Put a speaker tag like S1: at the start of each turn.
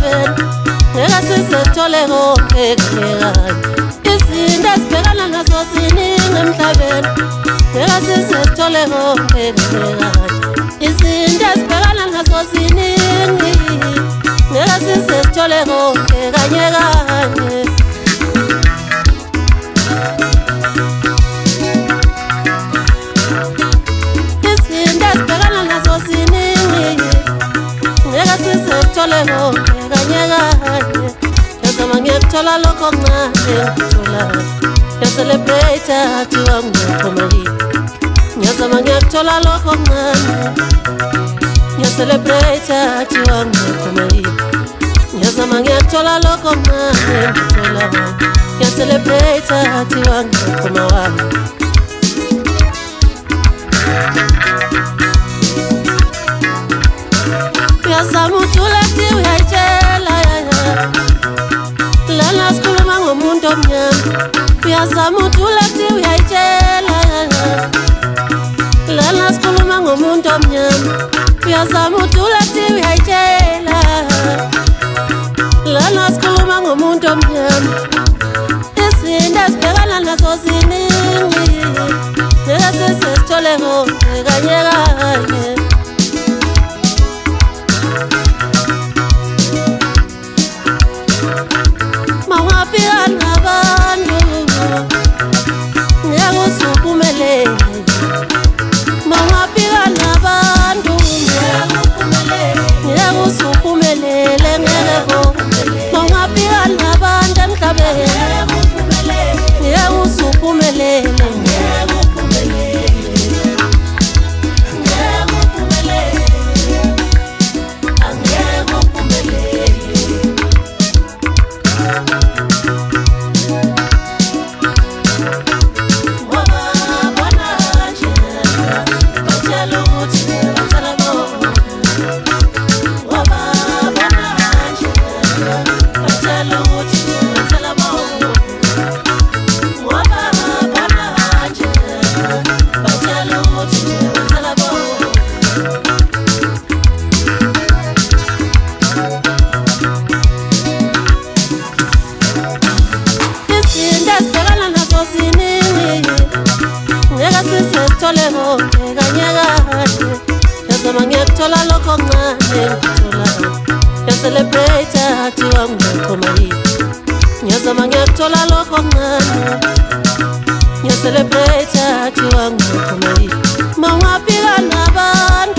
S1: emhlabeni ngeke sizethole konke kungekanye izinto esibhekana nazo ziningi emhlabeni ngeke sizethole konke kungekanye izinto esibhekana nazo ziningi ngeke sizethole konke kanye kanye Tole konke kanye kanye yazama ngiyakuthola lokho kuncane ngikuthola ngiyacelebrate athiwa ngiyaphumelele yazama ngiyakuthola lokho kuncane ngiyacelebrate athiwa ngiyaphumelele yazama ngiyakuthola lokho kuncane ngikuthola ngiyacelebrate athiwa ngiyaphumelele Yazama uthuleti uyayitshela lana sikhuluma ngomuntu omnyama Yazama uthuleti uyayitshela lana sikhuluma ngomuntu omnyama Yazama uthuleti uyayitshela lana sikhuluma ngomuntu omnyama izinto esibhekana nazo ziningi ngeke sizithole konke kanye kanye Yazama ngiyakuthola lokho kuncane ngikuthola ngiyacelebrate athiwa ngiyaphumelele Yazama ngiyakuthola lokho kuncane ngiyacelebrate athiwa ngiyaphumelele Mawafika nabantu